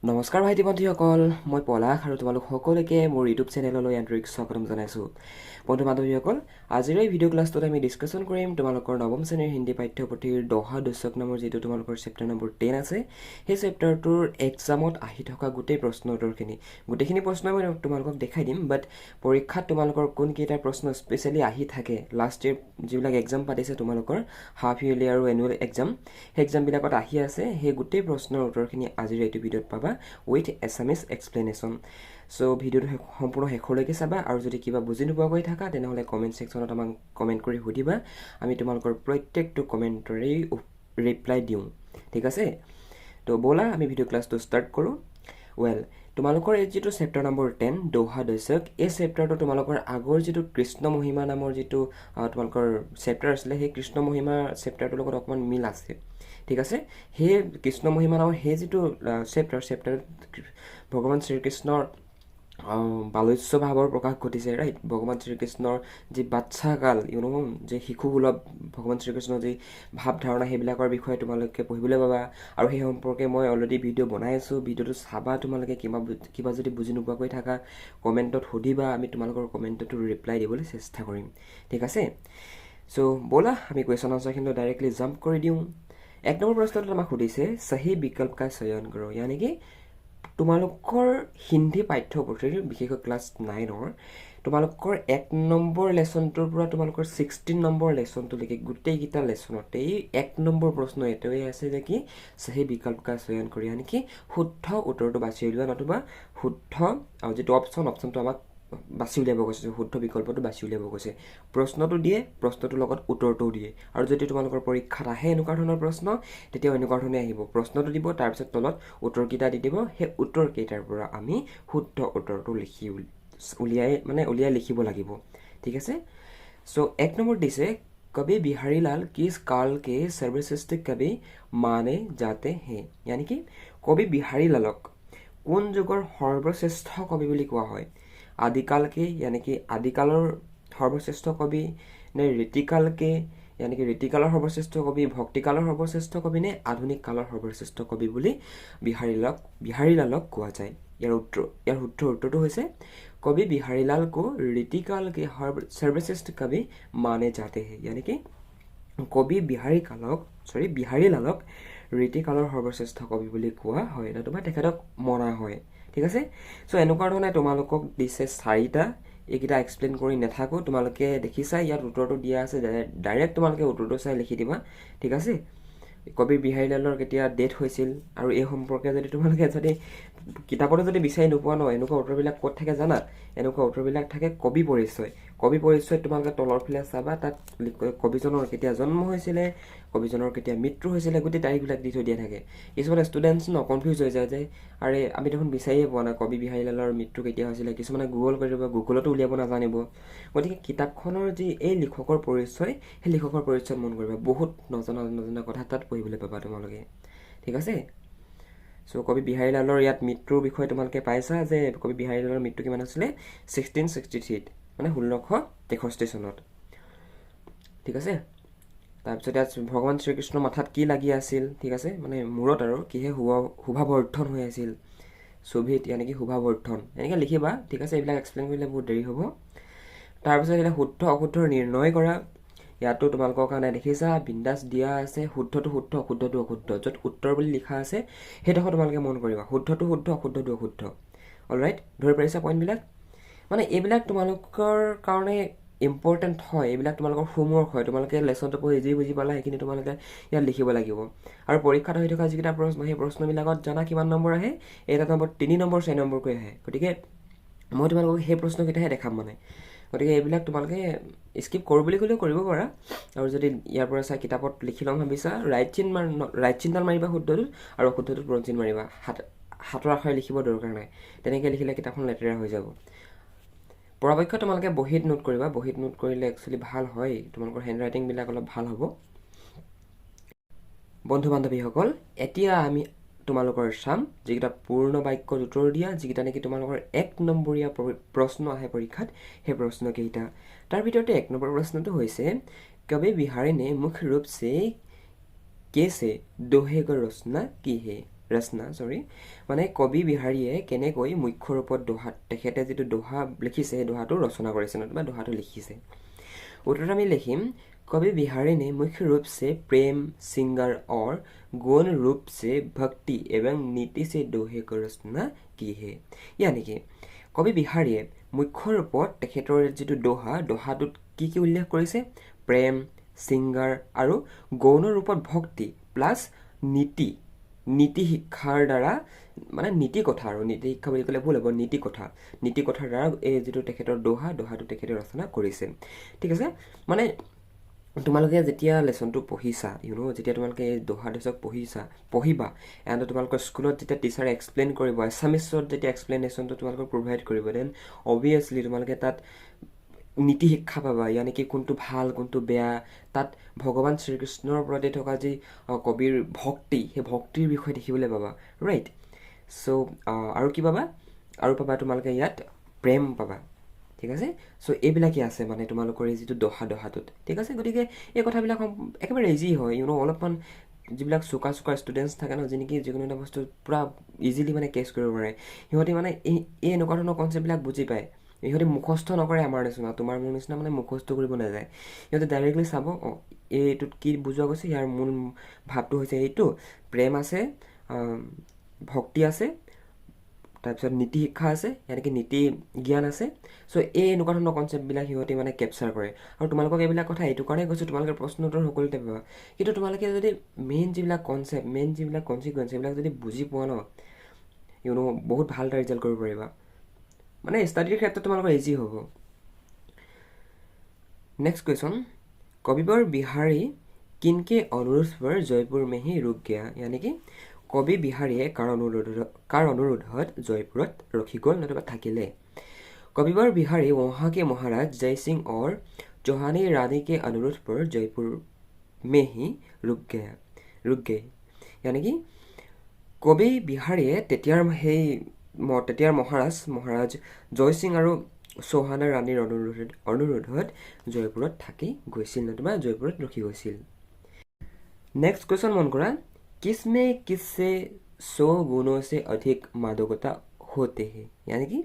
নমস্কাৰ ভাইটি ভণ্টিসকল, মই পলাশ আৰু তোমালোক সকলোকে মোৰ ইউটিউব চেনেললৈ আন্তৰিক স্বাগতম জনাইছোঁ। বন্ধু বান্ধৱীসকল, আজিৰ এই ভিডিঅ' ক্লাছটোত আমি ডিছকাশ্যন কৰিম তোমালোকৰ নৱম শ্ৰেণীৰ হিন্দী পাঠ্যপুথিৰ দহা দশক নামৰ যিটো তোমালোকৰ চেপ্টাৰ নম্বৰ 10 আছে, সেই চেপ্টাৰটোৰ এক্সামত আহি থকা গোটেই প্ৰশ্ন উত্তৰখিনি গোটেইখিনি প্ৰশ্ন মই তোমালোকক দেখাই দিম। বাট পৰীক্ষাত তোমালোকৰ কোনকেইটা প্ৰশ্ন স্পেচিয়েলি আহি থাকে, লাষ্ট ইয়েৰ যিবিলাক এক্সাম পাতিছে তোমালোকৰ হাফ ইয়েৰলি আৰু এনুৱেল এক্সাম, সেই এক্সামবিলাকত আহি আছে, সেই গোটেই প্ৰশ্নৰ উত্তৰখিনি আজিৰ এইটো ভিডিঅ'ত পাবা উইথ এছামিজ এক্সপ্লেনেশ্যন। চ' ভিডিঅ'টো সম্পূৰ্ণ শেষলৈকে চাবা, আৰু যদি কিবা বুজি নোপোৱাকৈ থাকা তেনেহ'লে কমেণ্ট ছেকশ্যনত আমাক কমেণ্ট কৰি সুধিবা। আমি তোমালোকৰ প্ৰত্যেকটো কমেণ্টৰেই ৰিপ্লাই দিওঁ, ঠিক আছে? তো ব'লা আমি ভিডিঅ' ক্লাছটো ষ্টাৰ্ট কৰোঁ। তোমালোকৰ এই যিটো চেপ্টাৰ নম্বৰ 10 দোহা দশক, এই চেপ্টাৰটো তোমালোকৰ আগৰ যিটো কৃষ্ণ মহিমা নামৰ যিটো তোমালোকৰ চেপ্টাৰ আছিলে, সেই কৃষ্ণ মহিমা চেপ্টাৰটোৰ লগত অকণমান মিল আছে, ঠিক আছে? সেই কৃষ্ণ মহিমা নামৰ সেই যিটো চেপ্টাৰত ভগৱান শ্ৰীকৃষ্ণৰ বালস্য ভাৱৰ প্ৰকাশ ঘটিছে, ৰাইট? ভগৱান শ্ৰীকৃষ্ণৰ যি বাচ্ছাকাল, যে শিশুসুলভ ভগৱান শ্ৰীকৃষ্ণৰ যি ভাৱ ধাৰণা, সেইবিলাকৰ বিষয়ে তোমালোকে পঢ়িবলৈ পাবা। আৰু সেই সম্পৰ্কে মই অলৰেডি ভিডিঅ' বনাই আছোঁ, ভিডিঅ'টো চাবা। তোমালোকে কিবা যদি বুজি নোপোৱাকৈ থাকা কমেণ্টত সুধিবা, আমি তোমালোকৰ কমেণ্টতো ৰিপ্লাই দিবলৈ চেষ্টা কৰিম, ঠিক আছে? চ' ব'লা আমি কুৱেশ্যন আনচাৰখিনি ডাইৰেক্টলি জাম্প কৰি দিওঁ। 1 নম্বৰ প্ৰশ্নটোত আমাক সুধিছে সহি বিকল্প কা চয়ন কৰক, यानी কি তোমালোকৰ হিন্দী পাঠ্যপুথিৰ বিশেষকৈ ক্লাছ 9ৰ তোমালোকৰ 1 নম্বৰ লেচনটোৰ পৰা তোমালোকৰ 16 নম্বৰ লেচনটোলৈকে গোটেইকেইটা লেচনতেই 1 নম্বৰ প্ৰশ্ন এইটোৱে আছে যে কি সহি বিকল্প কা চয়ন কৰি, यानी কি শুদ্ধ উত্তৰটো বাছি উলিওৱা, নতুবা শুদ্ধ আৰু যিটো অপশ্যনটো আমাক বাছি উলিয়াব কৈছে, শুদ্ধ বিকল্পটো বাছি উলিয়াব কৈছে। প্ৰশ্নটো দিয়ে, প্ৰশ্নটোৰ লগত উত্তৰটোও দিয়ে। আৰু যদি তোমালোকৰ পৰীক্ষাত আহে এনেকুৱা ধৰণৰ প্ৰশ্ন, তেতিয়াও এনেকুৱা ধৰণে আহিব, প্ৰশ্নটো দিব, তাৰপিছত তলত উত্তৰকেইটা দি দিব, সেই উত্তৰকেইটাৰ পৰা আমি শুদ্ধ উত্তৰটো উলিয়াই লিখিব লাগিব, ঠিক আছে? চ' 1 নম্বৰ দিছে কবি বিহাৰীলাল কিস কাল কে সৰ্বশ্ৰেষ্ঠ কবি মানে যাতে হে, यानी কি কবি বিহাৰীলালক কোন যুগৰ সৰ্বশ্ৰেষ্ঠ কবি বুলি কোৱা হয়? আদিকালকে, यानी কি আদিকালৰ সৰ্বশ্ৰেষ্ঠ কবি, নে ৰীতিকালকে, यानी কি ৰীতিকালৰ সৰ্বশ্ৰেষ্ঠ কবি, ভক্তিকালৰ সৰ্বশ্ৰেষ্ঠ কবি, নে আধুনিক কালৰ সৰ্বশ্ৰেষ্ঠ কবি বুলি বিহাৰীলালক কোৱা যায়? ইয়াৰ শুদ্ধ উত্তৰটো হৈছে কবি বিহাৰীলাল কো ৰীতিকাল কে সৰ্বশ্ৰেষ্ঠ কবি মানে যাতে হে, यानी কি কবি বিহাৰীলালক ৰীতিকালৰ সৰ্বশ্ৰেষ্ঠ কবি বুলি কোৱা হয়, নতুবা তেখেতক মনা হয়, ঠিক আছে? চ' এনেকুৱা ধৰণে তোমালোকক দিছে 4টা, এইকেইটা এক্সপ্লেইন কৰি নাথাকোঁ, তোমালোকে দেখিছা ইয়াত উত্তৰটো দিয়া আছে, ডাইৰেক্ট তোমালোকে উত্তৰটো চাই লিখি দিবা, ঠিক আছে? কবি বিহাৰীলালৰ কেতিয়া ডেথ হৈছিল, আৰু এই সম্পৰ্কে যদি তোমালোকে যদি কিতাপতো যদি বিচাৰি নোপোৱা ন, এনেকুৱা উত্তৰবিলাক ক'ত থাকে জানা? এনেকুৱা উত্তৰবিলাক থাকে কবি পৰিচয়। কবি পৰিচয়ত তোমালোকে তলৰ ফালে চাবা, তাত কবিজনৰ কেতিয়া জন্ম হৈছিলে, কবিজনৰ কেতিয়া মৃত্যু হৈছিলে, গোটেই তাৰিখবিলাক দি থৈ দিয়া থাকে। কিছুমান ষ্টুডেণ্টছ কনফিউজ হৈ যায় যে আৰে আমি দেখোন বিচাৰিয়ে পোৱা নাই কবি বিহাৰীলালৰ মৃত্যু কেতিয়া হৈছিলে। কিছুমানে গুগল কৰিব, গুগলতো উলিয়াব নাজানিব। গতিকে কিতাপখনৰ যি এই লিখকৰ পৰিচয়, সেই লিখকৰ পৰিচয়ত মন কৰিবা, বহুত নজনা কথা তাত পঢ়িবলৈ পাবা তোমালোকে, ঠিক আছে? চ' কবি বিহাৰীলালৰ ইয়াত মৃত্যুৰ বিষয়ে তোমালোকে পাইছা যে কবি বিহাৰীলালৰ মৃত্যু কিমান আছিলে? 1663, মানে 1663 চনত, ঠিক আছে? তাৰপিছত ইয়াত ভগৱান শ্ৰীকৃষ্ণৰ মাথাত কি লাগি আছিল, ঠিক আছে? মানে মূৰত আৰু কিহে শোভাবৰ্ধন হৈ আছিল, শোভিত, यानी কি শোভাবৰ্ধন, এনেকৈ লিখিবা, ঠিক আছে? এইবিলাক এক্সপ্লেইন কৰিলে বহুত দেৰি হ'ব। তাৰপিছত এতিয়া শুদ্ধ অশুদ্ধৰ নিৰ্ণয় কৰা, ইয়াতো তোমালোকৰ কাৰণে দেখিছা বিন্দাছ দিয়া আছে, শুদ্ধটো শুদ্ধ, অশুদ্ধটো অশুদ্ধ। য'ত উত্তৰ বুলি লিখা আছে সেইডোখৰ তোমালোকে মন কৰিবা, শুদ্ধটো শুদ্ধ, অশুদ্ধটো অশুদ্ধ। অলৰাইট, ধৰি পাৰিছা পইণ্টবিলাক? মানে এইবিলাক তোমালোকৰ কাৰণে ইম্পৰ্টেণ্ট হয়, এইবিলাক তোমালোকৰ হোমৱৰ্ক হয়। তোমালোকে লেচনটো পঢ়ি যি বুজি পালা সেইখিনি তোমালোকে ইয়াত লিখিব লাগিব। আৰু পৰীক্ষাত হৈ থকা যিকেইটা প্ৰশ্ন, সেই প্ৰশ্নবিলাকত জানা কিমান নম্বৰ আহে? এটা নম্বৰ 3 নম্বৰ 4 নম্বৰকৈ আহে। গতিকে মই তোমালোকক সেই প্ৰশ্নকেইটাহে দেখাম মানে। গতিকে এইবিলাক তোমালোকে স্কিপ কৰোঁ বুলি ক'লেও কৰিব পাৰা। আৰু যদি ইয়াৰ পৰা চাই কিতাপত লিখি ল'ম ভাবিছা, ৰাইট চিনডাল মাৰিবা শুদ্ধটোত, আৰু অশুদ্ধটোত ব্ৰন চিন মাৰিবা। হাতৰ আখৰে লিখিব দৰকাৰ নাই, তেনেকৈ লিখিলে কিতাপখন লেতেৰা হৈ যাব। পৰাপক্ষত তোমালোকে বহীত নোট কৰিবা, বহীত নোট কৰিলে একচুৱেলি ভাল হয়, তোমালোকৰ হেণ্ড ৰাইটিংবিলাক অলপ ভাল হ'ব। বন্ধু বান্ধৱীসকল, এতিয়া আমি তোমালোকৰ চাম যিকেইটা পূৰ্ণ বাক্যত উত্তৰ দিয়া, যিকেইটা নেকি তোমালোকৰ 1 নম্বৰীয়া প্ৰশ্ন আহে পৰীক্ষাত, সেই প্ৰশ্নকেইটা। তাৰ ভিতৰতে 1 নম্বৰ প্ৰশ্নটো হৈছে কবি বিহাৰী নে মুখ্য ৰূপ से कैसे दोहे का रचना की है, ৰচনা মানে কবি বিহাৰীয়ে কেনেকৈ মুখ্য ৰূপত তেখেতে যিটো দোহা লিখিছে সেই দোহাটো ৰচনা কৰিছে নতুবা দোহাটো লিখিছে उत्तर में लिखिम कवि बिहारी ने मुख्य रूप से प्रेम सिंगर और गौण रूप से भक्ति एवं नीति से दोहे को रचना की है यानी कि कवि बिहारी मुख्य रूपत तेखेतर जितु दोहाटुत की उल्लेख करिसे प्रेम सिंगार और गौण रूपत भक्ति प्लस नीति शिक्षार द्वारा মানে নীতি কথা আৰু নীতি শিক্ষা বুলি ক'লে ভুল হ'ব নীতি কথাৰ দ্বাৰা এই যিটো তেখেতৰ দোহাটো তেখেতে ৰচনা কৰিছে ঠিক আছে মানে তোমালোকে যেতিয়া লেসনটো পঢ়িছা যেতিয়া তোমালোকে এই দোহাদেশক পঢ়িবা এণ্ড তোমালোকৰ স্কুলত যেতিয়া টিচাৰে এক্সপ্লেইন কৰিব এছামিছত যেতিয়া এক্সপ্লেনেশ্যনটো তোমালোকক প্ৰভাইড কৰিব দেন অবভিয়াছলি তোমালোকে তাত নীতি শিক্ষা পাবা ইয়ানি কি কোনটো ভাল কোনটো বেয়া তাত ভগৱান শ্ৰীকৃষ্ণৰ ওপৰতে থকা যি কবিৰ ভক্তি সেই ভক্তিৰ বিষয়ে দেখিবলৈ পাবা ৰাইট সো আৰু কি পাবা আৰু পাবা তোমালোকে ইয়াত প্ৰেম পাবা ঠিক আছে সো এইবিলাকে আছে মানে তোমালোকৰ এই যিটো দোহাটোত ঠিক আছে গতিকে এই কথাবিলাক একেবাৰে ইজি হয় অলপমান যিবিলাক চোকা ষ্টুডেণ্টছ থাকে ন যেনেকি যিকোনো এটা বস্তু পূৰা ইজিলি মানে কেচ কৰিব পাৰে সিহঁতি মানে এই এনেকুৱা ধৰণৰ কনচেপ্টবিলাক বুজি পায় ইহঁতে মুখস্থ নকৰে আমাৰ নিচিনা তোমাৰ মোৰ নিচিনা মানে মুখস্থ কৰিব নাযায় সিহঁতে ডাইৰেক্টলি চাব এইটোত কি বুজোৱা গৈছে ইয়াৰ মূল ভাৱটো হৈছে এইটো প্ৰেম আছে ভক্তি আছে তাৰপিছত নীতি শিক্ষা আছে ইয়ানি কি নীতি জ্ঞান আছে সো এই এনেকুৱা ধৰণৰ কনচেপ্টবিলাক সিহঁতে মানে কেপচাৰ কৰে আৰু তোমালোকক এইবিলাক কথা এইটো কাৰণে কৈছোঁ তোমালোকে প্ৰশ্ন উত্তৰ সকলোতে পাবা কিন্তু তোমালোকে যদি মেইন যিবিলাক কনচেপ্ট মেইন যিবিলাক কনচিকুৱেঞ্চ সেইবিলাক যদি বুজি পোৱা ন বহুত ভাল এটা ৰিজাল্ট কৰিব পাৰিবা মানে ষ্টাডিৰ ক্ষেত্ৰত তোমালোকৰ ইজি হ'ব नेक्स्ट क्वेश्चन कविवर बिहारी किनके अनुरोध पर जयपुर में ही रुक गया यानी कि कवि बिहारीये कार अनुरोधत जयपुरत रखी गल नतुबा थाकिले कविवर बिहारी वहाँ के महाराज जय सिंह और चौहानी रानी के अनुरोध पर जयपुर में ही रुक गए यानी कि कवि बिहारीये तेতিয়াৰ महाराज जय सिंह और चौहाना रानीर अनुरोधत जयपुरत थाकी गइছিল नतुबा जयपुरत रखी गइছিল नेक्स्ट क्वेश्चन मन करा किसमें किससे 100 गुणों से अधिक मादकता होते हैं यानी कि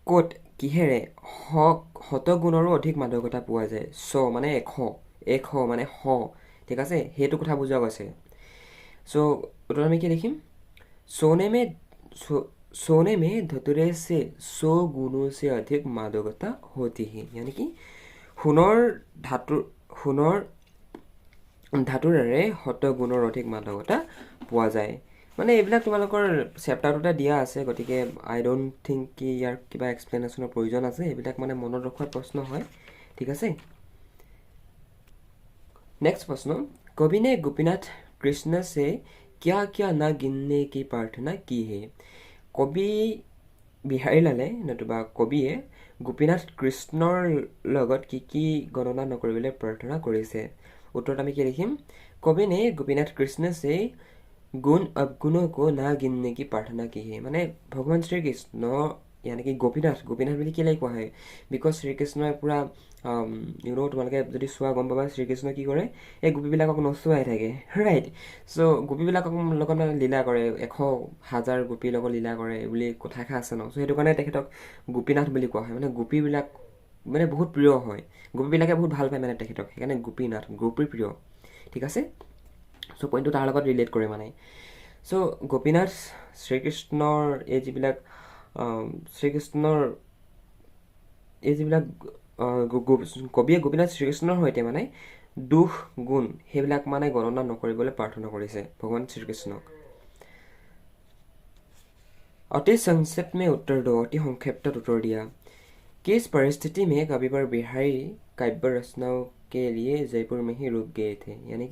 कोट किहेरे 100 गुणरो अधिक मादकता পোৱা যায় 100 মানে 100 মানে 100 ঠিক আছে হেতু কথা বুজা গৈছে সো উত্তৰ আমি কি লিখিম सोने में धतुरे से 100 गुणों से अधिक मादकता होती है यानी कि हुनर धातुरे 100 गुणर अधिक मादकता পোৱা যায় মানে এইবিলাক তোমালোকৰ চেপ্টাৰটোতে দিয়া আছে গতিকে আই ডোন্ট থিংক কি ইয়াৰ কিবা এক্সপ্লেনেশ্যনৰ প্ৰয়োজন আছে এইবিলাক মানে মনত ৰখাৰ প্ৰশ্ন হয় ঠিক আছে नेक्स्ट प्रश्न कवि ने गोपीनाथ कृष्ण से क्या क्या न गिनने की प्रार्थना की है कवि बिहारीलाले नतुबा कविये गोपीनाथ कृष्णर लगत की गणना नकरिबले प्रार्थना करिसे उत्तर आमी कि लिखिम कवि ने गोपीनाथ कृष्ण से गुण अवगुणों को ना गिनने की प्रार्थना की है माने भगवान श्री कृष्ण यानी कि गोपीनाथ বুলি কেলে কোৱা হয় বিকজ শ্ৰীকৃষ্ণই পুৰা তোমালোকে যদি চোৱা গম পাবা শ্ৰীকৃষ্ণ কি কৰে এই গোপীবিলাকক নচুৱাই থাকে ৰাইট সো গোপীবিলাকক লগত লীলা কৰে 100,000 গোপীৰ লগত লীলা কৰে বুলি কথা আছে ন সো সেইটো কাৰণে তেখেতক গোপীনাথ বুলি কোৱা হয় মানে গোপীবিলাক মানে বহুত প্ৰিয় হয় গোপীবিলাকে বহুত ভাল পায় মানে তেখেতক সেইকাৰণে গোপীনাথ গোপীৰ প্ৰিয় ঠিক আছে সো পইণ্টটো তাৰ লগত ৰিলেট কৰে মানে সো গোপীনাথ শ্ৰীকৃষ্ণৰ এই যিবিলাক শ্ৰীকৃষ্ণৰ এই যিবিলাক কবিয়ে গোপীনাথ শ্ৰীকৃষ্ণৰ সৈতে মানে দুখ গুণ সেইবিলাক মানে গণনা নকৰিবলৈ প্ৰাৰ্থনা কৰিছে ভগৱান শ্ৰীকৃষ্ণক अति संक्षेप में उत्तर दो अति संक्षिप्त उत्तर दिया किस परिस्थिति में कविवर बिहारी काव्य रचनाओं के लिए जयपुर में ही रुक गए थे यानी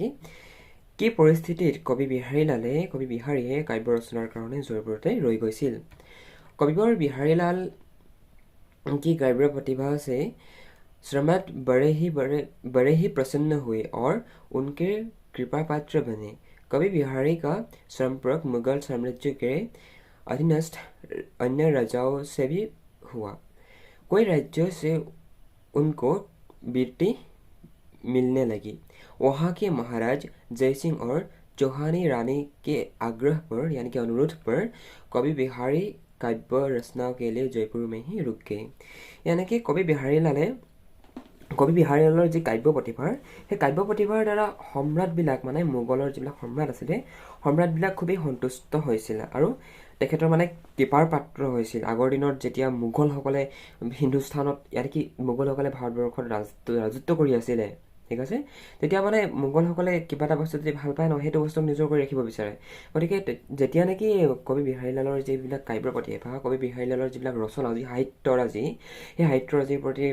कि परिस्थितित कवि बिहारीये काव्य रचनार कारण जयपुरते रहि गइছিল कविवर बिहारीलाल की काव्य प्रतिभा से श्रमत बड़े ही प्रसन्न हुए और उनके कृपा पात्र बने कवि बिहारी का संपर्क मुगल साम्राज्य के अधीनस्थ अन्य राजाओं से भी हुआ कोई राज्य से उनको वृत्ति मिलने लगी वहाँ के महाराज जय सिंह और चौहानी रानी के आग्रह पर यानी कि अनुरोध पर कवि बिहारी काव्य रचना के लिए जयपुर में ही रुक गए। यानी कि कवि বিহাৰীলালৰ যি কাব্য প্ৰতিভাৰ সেই কাব্য প্ৰতিভাৰ দ্বাৰা সম্ৰাটবিলাক মানে মোগলৰ যিবিলাক সম্ৰাট আছিলে সম্ৰাটবিলাক খুবেই সন্তুষ্ট হৈছিল আৰু তেখেতৰ মানে কৃপাৰ পাত্ৰ হৈছিল। আগৰ দিনত যেতিয়া মোগলসকলে হিন্দুস্তানত ইয়াত কি মোগলসকলে ভাৰতবৰ্ষত ৰাজত্ব কৰি আছিলে, ঠিক আছে, তেতিয়া মানে মোগলসকলে কিবা এটা বস্তু যদি ভাল পায় ন সেইটো বস্তুক নিজৰ কৰি ৰাখিব বিচাৰে। গতিকে যেতিয়া নেকি কবি বিহাৰীলালৰ যিবিলাক কাব্য প্ৰতিভা কবি বিহাৰীলালৰ যিবিলাক ৰচনা যি সাহিত্যৰাজি সেই সাহিত্যৰাজিৰ প্ৰতি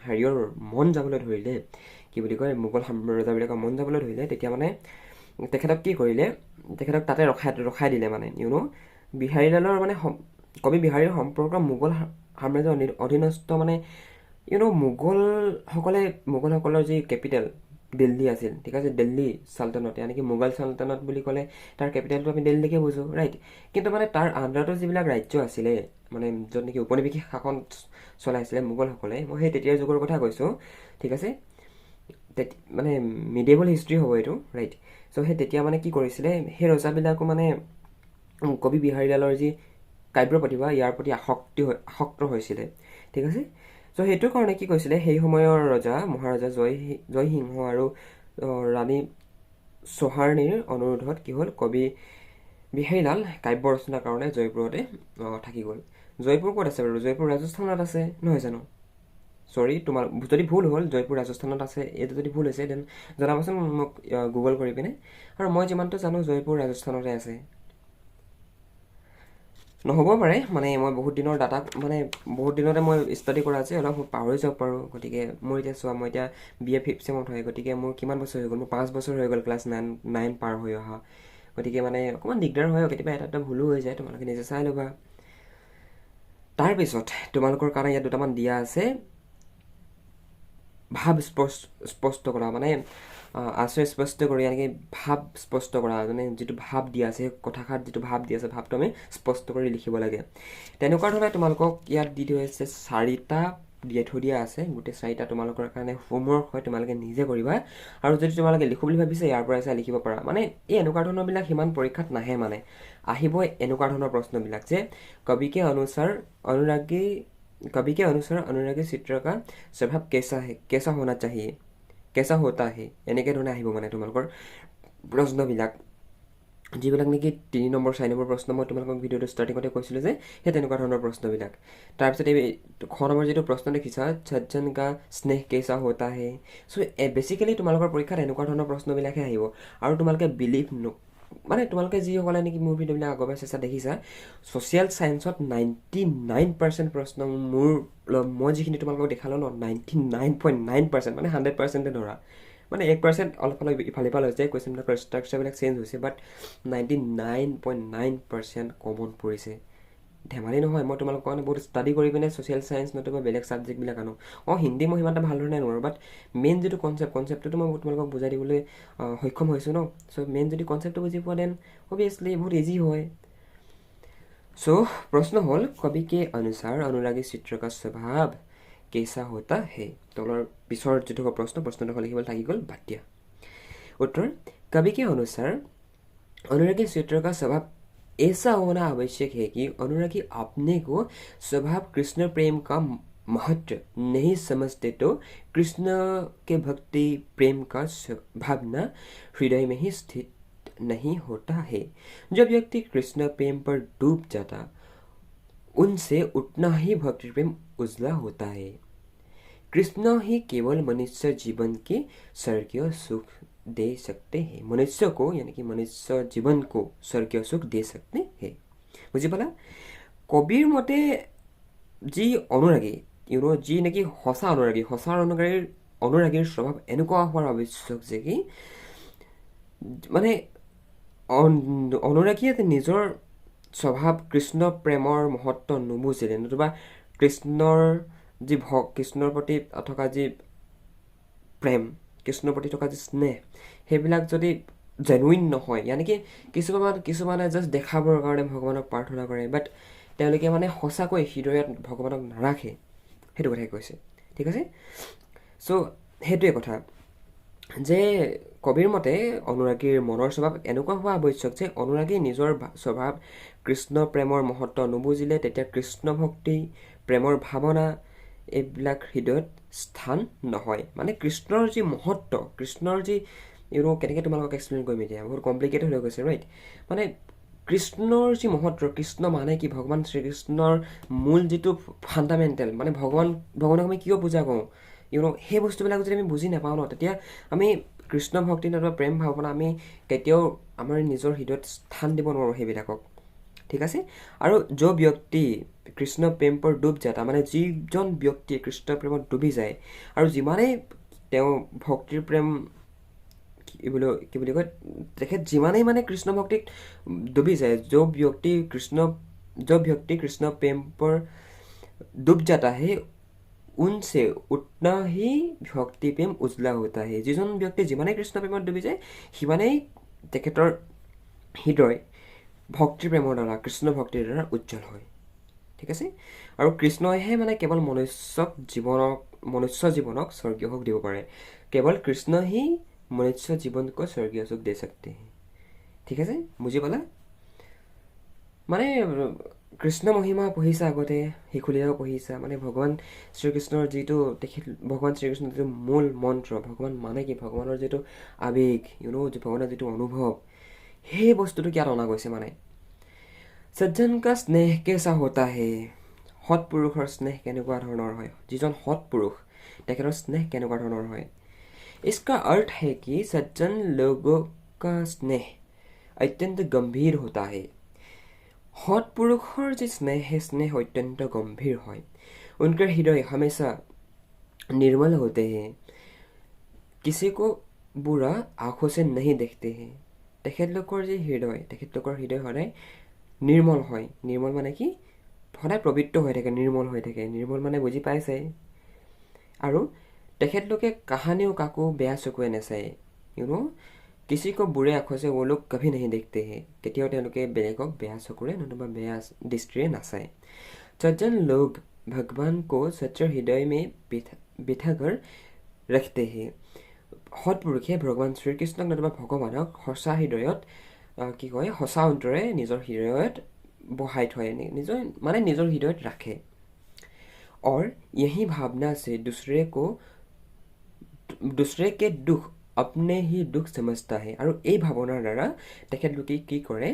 হেৰিয়ৰ মন যাবলৈ ধৰিলে, কি বুলি কয় মোগল ৰজাবিলাকৰ মন যাবলৈ ধৰিলে, তেতিয়া মানে তেখেতক কি কৰিলে, তেখেতক তাতে ৰখাই দিলে মানে বিহাৰীলালৰ মানে কবি বিহাৰীৰ সম্পৰ্ক মোগল সাম্ৰাজ্যৰ অধীনস্থ মানে মোগলসকলৰ যি কেপিটেল দিল্লী আছিল, ঠিক আছে, দিল্লী চাল্টানট ইয়ানি কি মোগল চাল্টানট বুলি ক'লে তাৰ কেপিটেলটো আমি দিল্লীকে বুজোঁ, ৰাইট। কিন্তু মানে তাৰ আণ্ডাৰতো যিবিলাক ৰাজ্য আছিলে মানে য'ত নেকি উপনিৱেশিক শাসন চলাইছিলে মোগলসকলে, মই সেই তেতিয়াৰ যুগৰ কথা কৈছোঁ, ঠিক আছে, মানে মিডিয়েবল হিষ্ট্ৰী হ'ব এইটো, ৰাইট। চ' সেই তেতিয়া মানে কি কৰিছিলে সেই ৰজাবিলাকো মানে কবি বিহাৰীলালৰ যি কাব্য প্ৰতিভা ইয়াৰ প্ৰতি আসক্ত হৈছিলে, ঠিক আছে। চ' সেইটো কাৰণে কি কৈছিলে সেই সময়ৰ ৰজা মহাৰজা জয়সিংহ আৰু ৰাণী চৌহাৰ্ণীৰ অনুৰোধত কি হ'ল কবি বিহাৰীলাল কাব্য ৰচনাৰ কাৰণে জয়পুৰতে থাকি গ'ল। জয়পুৰ ক'ত আছে বাৰু? জয়পুৰ ৰাজস্থানত আছে, নহয় জানো? চৰি, তোমাৰ যদি ভুল হ'ল জয়পুৰ ৰাজস্থানত আছে, এইটো যদি ভুল হৈছে দেন জনাবাচোন মোক গুগল কৰি পিনে। আৰু মই যিমানটো জানো জয়পুৰ ৰাজস্থানতে আছে, নহ'ব পাৰে, মানে মই বহুত দিনৰ ডাটাক মানে বহুত দিনতে মই ষ্টাডি কৰা আছে, অলপ পাহৰি যাব পাৰোঁ। গতিকে মোৰ এতিয়া চোৱা, মই এতিয়া BA 5th চেমত হয়, গতিকে মোৰ কিমান বছৰ হৈ গ'ল, মোৰ 5 বছৰ হৈ গ'ল ক্লাছ 9 পাৰ হৈ অহা। গতিকে মানে অকণমান দিগদাৰ হয়, কেতিয়াবা এটা ভুলো হৈ যায়, তোমালোকে নিজে চাই ল'বা। তাৰপিছত তোমালোকৰ কাৰণে ইয়াত দুটামান দিয়া আছে, ভাৱ স্পষ্ট কৰা, মানে আশ্ৰয় স্পষ্ট কৰি এনেকৈ ভাৱ স্পষ্ট কৰা, মানে যিটো ভাৱ দিয়া আছে কথাষাৰত যিটো ভাৱ দিয়া আছে ভাৱটো আমি স্পষ্ট কৰি লিখিব লাগে। তেনেকুৱা ধৰণে তোমালোকক ইয়াত দি থৈ আছে 4টা দিয়ে থৈ দিয়া আছে, গোটেই 4টা তোমালোকৰ কাৰণে হোমৱৰ্ক হয়, তোমালোকে নিজে কৰিবা। আৰু যদি তোমালোকে লিখো বুলি ভাবিছে ইয়াৰ পৰাই চাই লিখিব পাৰা। মানে এই এনেকুৱা ধৰণৰবিলাক সিমান পৰীক্ষাত নাহে, মানে আহিব এনেকুৱা ধৰণৰ প্ৰশ্নবিলাক যে কবি के अनुसार अनुरागी चित्र का स्वभाव कैसा होना चाहिए, कैसा होता है, এনেকৈ ধৰণে আহিব মানে তোমালোকৰ প্ৰশ্নবিলাক, যিবিলাক নেকি 3 নম্বৰ 4 নম্বৰ প্ৰশ্ন মই তোমালোকক ভিডিঅ'টো ষ্টাৰ্টিঙতে কৈছিলোঁ যে সেই তেনেকুৱা ধৰণৰ প্ৰশ্নবিলাক। তাৰপিছত এই খ নম্বৰ যিটো প্ৰশ্ন দেখিছা সজ্জন কা স্নেহ কেঁচা হোতা হে, চ' বেচিকেলি তোমালোকৰ পৰীক্ষাত এনেকুৱা ধৰণৰ প্ৰশ্নবিলাকহে আহিব। আৰু তোমালোকে মানে তোমালোকে যিসকলে নেকি মোৰ ভিডিঅ'বিলাক আগৰবাৰ চেষ্টা দেখিছা, ছ'চিয়েল ছায়েন্সত 99% প্ৰশ্ন মই যিখিনি তোমালোকক দেখালোঁ ন 99.9% মানে 100%তে ধৰা, মানে 1% অলপ অলপ ইফালে ইফাল হৈছে, কুৱেশ্যনবিলাকৰ ষ্ট্ৰাকচাৰবিলাক চেঞ্জ হৈছে, বাট 99.9% কমন পৰিছে। ধেমালি নহয়, মই তোমালোকৰ কাৰণে বহুত ষ্টাডি কৰি পিনে ছ'চিয়েল ছায়েন্স নতুবা বেলেগ ছাবজেক্টবিলাক আনো। হিন্দী মই সিমান এটা ভাল ধৰণে নোৱাৰোঁ, বাট মেইন যিটো কনচেপ্টটো মই তোমালোকক বুজাই দিবলৈ সক্ষম হৈছোঁ ন। চ' মেইন যদি কনচেপ্টটো বুজি পোৱা দেন অভিয়াছলি বহুত ইজি হয়। চ' প্ৰশ্ন হ'ল কবি के अनुसार अनुरागी चित्र का स्वभाव कैसा होता है। তলৰ পিছৰ যিটো প্ৰশ্নটো লিখিবলৈ থাকি গ'ল, বাদ দিয়া। उत्तर कवि के अनुसार अनुरागी चित्र का स्वभाव ऐसा होना आवश्यक है कि अनुरागी अपने को स्वभाव कृष्ण प्रेम का महत्व नहीं समझते तो कृष्ण के भक्ति प्रेम का भावना हृदय में ही स्थित नहीं होता है। जब व्यक्ति कृष्ण प्रेम पर डूब जाता उनसे उतना ही भक्ति प्रेम उजला होता है। कृष्ण ही केवल मनुष्य जीवन के स्वर्गीय सुख दे सकते हैं, मनुष्य को यानी कि मनुष्य जीवन को स्वर्गीय सुख दे सकते हैं। বুজি পালা? কবিৰ মতে যি অনুৰাগী যি নেকি সঁচা অনুৰাগীৰ স্বভাৱ এনেকুৱা হোৱাৰ আৱশ্যক যে কি মানে অনুৰাগীয়ে নিজৰ স্বভাৱ কৃষ্ণ প্ৰেমৰ মহত্ব নুবুজিলে, নতুবা কৃষ্ণৰ প্ৰতি থকা যি প্ৰেম, কৃষ্ণৰ প্ৰতি থকা যি স্নেহ, সেইবিলাক যদি জেনুইন নহয়, ইয়ানি কি কিছুমানে জাষ্ট দেখাবৰ কাৰণে ভগৱানক প্ৰাৰ্থনা কৰে, বাট তেওঁলোকে মানে সঁচাকৈ হৃদয়ত ভগৱানক নাৰাখে, সেইটো কথাই কৈছে, ঠিক আছে। চ' সেইটোৱে কথা। যে কবিৰ মতে অনুৰাগীৰ মনৰ স্বভাৱ এনেকুৱা হোৱা আৱশ্যক যে অনুৰাগী নিজৰ স্বভাৱ কৃষ্ণ প্ৰেমৰ মহত্ব নুবুজিলে তেতিয়া কৃষ্ণ ভক্তি প্ৰেমৰ ভাৱনা এইবিলাক হৃদয়ত স্থান নহয় মানে কৃষ্ণৰ যি মহত্ব কৃষ্ণৰ যি কেনেকৈ তোমালোকক এক্সপ্লেইন কৰিম এতিয়া বহুত কমপ্লিকেটেড হৈ গৈছে ৰাইট মানে কৃষ্ণৰ যি মহত্ব কৃষ্ণ মানে কি ভগৱান শ্ৰীকৃষ্ণৰ মূল যিটো ফাণ্ডামেণ্টেল মানে ভগৱানক আমি কিয় পূজা কৰোঁ সেই বস্তুবিলাক যদি আমি বুজি নাপাওঁ ন তেতিয়া আমি কৃষ্ণ ভক্তি নতুবা প্ৰেম ভাৱনা আমি কেতিয়াও আমাৰ নিজৰ হৃদয়ত স্থান দিব নোৱাৰোঁ সেইবিলাকক ঠিক আছে আৰু য ব্যক্তি কৃষ্ণ প্ৰেম পৰ ডুব যায় তাৰমানে যিজন ব্যক্তিয়ে কৃষ্ণ প্ৰেমত ডুবি যায় আৰু যিমানেই তেওঁ ভক্তিৰ প্ৰেম কি বুলি কয় তেখেত যিমানেই মানে কৃষ্ণ ভক্তিত ডুবি যায় য ব্যক্তি কৃষ্ণ প্ৰেম পৰ ডুব जाता है उनसे उतना ही भक्ति प्रेम उजला होता है যিজন ব্যক্তি যিমানেই কৃষ্ণ প্ৰেমত ডুবি যায় সিমানেই তেখেতৰ হৃদয় ভক্তিৰ প্ৰেমৰ দ্বাৰা কৃষ্ণ ভক্তিৰ দ্বাৰা উজ্জ্বল হয় ঠিক আছে আৰু কৃষ্ণইহে মানে কেৱল মনুষ্য জীৱনক স্বৰ্গীয় সুখ দিব পাৰে কেৱল কৃষ্ণ হি মনুষ্য জীৱন को স্বৰ্গীয় সুখ দে सकते हैं ঠিক আছে বুজি পালা মানে কৃষ্ণ মহিমা পঢ়িছা আগতে শিশুলীলাও পঢ়িছা মানে ভগৱান শ্ৰীকৃষ্ণৰ যিটো ভগৱান শ্ৰীকৃষ্ণৰ যিটো মূল মন্ত্ৰ ভগৱান মানে কি ভগৱানৰ যিটো আৱেগ ভগৱানৰ যিটো অনুভৱ সেই বস্তুটো কিয় অনা গৈছে মানে সজ্জন কা স্নেহ কেঁচা হোতা হে সৎপুৰুষৰ স্নেহ কেনেকুৱা ধৰণৰ হয় যিজন সৎপুৰুষ তেখেতৰ স্নেহ কেনেকুৱা ধৰণৰ হয় इसका अर्थ है कि सज्जन लोगों का स्नेह अत्यंत गंभीर होता है सत्पुरुषर जो स्नेह है स्नेह अत्यंत गंभीर है उनके हृदय हमेशा निर्मल होते हैं किसी को बुरा आँखों से नहीं देखते हैं তেখেতলোকৰ যে হৃদয় সদায় নিৰ্মল হয় নিৰ্মল মানে কি সদায় পবিত্ৰ হৈ থাকে নিৰ্মল মানে বুজি পাইছে আৰু তেখেতলোকে कहानियों काको बेया चकुए नचाए किसी को बुरे आँखों से वो लोग कभी नहीं देखते हैं केতিয়াও তেওঁলোকে বেলেগক বেয়া চকুৰে নতুবা বেয়া দৃষ্টিৰে নাচায় सज्जन लोग भगवान को सच्चे हृदय में बिठा कर रखते हैं সৎপুৰুষে ভগৱান শ্ৰীকৃষ্ণক নতুবা ভগৱানক সঁচা হৃদয়ত কি কয় সঁচা অন্তৰে নিজৰ হৃদয়ত বহাই থয় নিজৰ হৃদয়ত ৰাখে और यही भावना से दूसरे के दुख अपने ही दुख समझता है আৰু এই ভাৱনাৰ দ্বাৰা তেখেতলোকে কি কৰে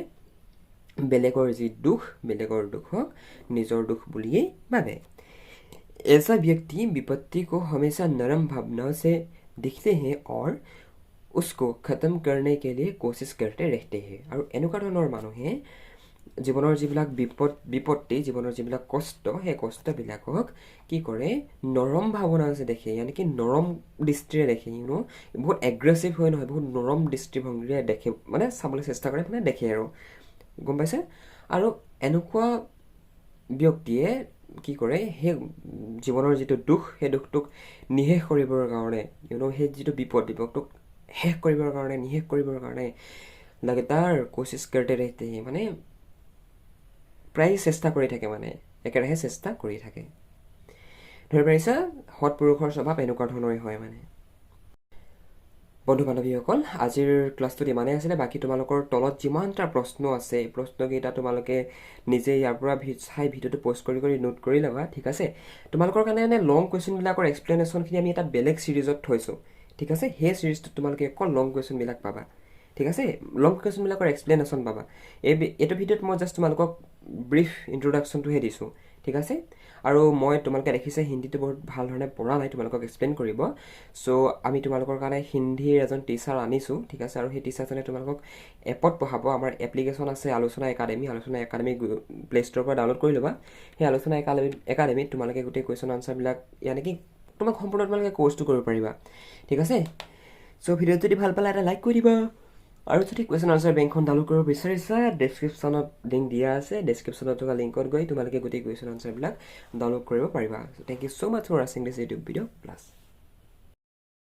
বেলেগৰ যি দুখ বেলেগৰ দুখক নিজৰ দুখ বুলিয়ে ভাবে ऐसा व्यक्ति विपत्ति को हमेशा नरम भावना से दिखते हैं और उसको खत्म करने के लिए कोशिश करते रहते हैं আৰু এনেকুৱা ধৰণৰ মানুহে জীৱনৰ যিবিলাক বিপত্তি জীৱনৰ যিবিলাক কষ্ট সেই কষ্টবিলাকক কি কৰে নৰম ভাৱনা আছে দেখে यानी कि নৰম দৃষ্টিৰে দেখে বহুত এগ্ৰেছিভ হৈ নহয় বহুত নৰম দৃষ্টিভংগীৰে দেখে মানে চাবলৈ চেষ্টা কৰে মানে দেখে আৰু গম পাইছে আৰু এনেকুৱা ব্যক্তিয়ে কি কৰে সেই জীৱনৰ যিটো দুখ সেই দুখটোক নিশেষ কৰিবৰ কাৰণে সেই যিটো বিপদটোক শেষ কৰিবৰ কাৰণে নিশেষ কৰিবৰ কাৰণে लगातार कोशिश करते रहते हैं মানে প্ৰায় চেষ্টা কৰি থাকে মানে একেৰাহে চেষ্টা কৰি থাকে ধৰি পাৰিছা সৎপুৰুষৰ স্বভাৱ এনেকুৱা ধৰণৰে হয় মানে বন্ধু বান্ধৱীসকল আজিৰ ক্লাছটোত ইমানেই আছিলে বাকী তোমালোকৰ তলত যিমানটা প্ৰশ্ন আছে এই প্ৰশ্নকেইটা তোমালোকে নিজে ইয়াৰ পৰা চাই ভিডিঅ'টো পোষ্ট কৰি নোট কৰি ল'বা ঠিক আছে তোমালোকৰ কাৰণে লং কুৱেশ্যনবিলাকৰ এক্সপ্লেনেশ্যনখিনি আমি এটা বেলেগ ছিৰিজত থৈছোঁ ঠিক আছে সেই ছিৰিজটোত তোমালোকে অকল লং কুৱেশ্যনবিলাক পাবা ঠিক আছে লং কুৱেশ্যনবিলাকৰ এক্সপ্লেনেশ্যন পাবা এইটো ভিডিঅ'ত মই জাষ্ট তোমালোকক ব্ৰিফ ইন্ট্ৰডাকশ্যনটোহে দিছোঁ ঠিক আছে আৰু মই তোমালোকে দেখিছে হিন্দীটো বহুত ভাল ধৰণে পঢ়া নাই তোমালোকক এক্সপ্লেইন কৰিব সো আমি তোমালোকৰ কাৰণে হিন্দীৰ এজন টিচাৰ আনিছোঁ ঠিক আছে আৰু সেই টিচাৰজনে তোমালোকক এপত পঢ়াব আমাৰ এপ্লিকেশ্যন আছে আলোচনা একাডেমি প্লে ষ্ট'ৰৰ পৰা ডাউনলোড কৰি ল'বা সেই আলোচনা একাডেমিত তোমালোকে গোটেই কুৱেশ্যন আনচাৰবিলাক यानी कि তোমাক সম্পূৰ্ণ তোমালোকে কোৰ্চটো কৰিব পাৰিবা ঠিক আছে সো ভিডিঅ'টো যদি ভাল পালে এটা লাইক কৰি দিবা আৰু যদি কুৱেশ্যন আনচাৰ বেংকখন ডাউনলোড কৰিব বিচাৰিছা ডেছক্ৰিপশ্যনত লিংক দিয়া আছে ডেছক্ৰিপশ্যনত থকা লিংকত গৈ তোমালোকে গোটেই কুৱেশ্যন আনচাৰবিলাক ডাউনলোড কৰিব পাৰিবা thank you so' much for ৱাচিং দিছ ইউটিউব ভিডিঅ' প্লাছ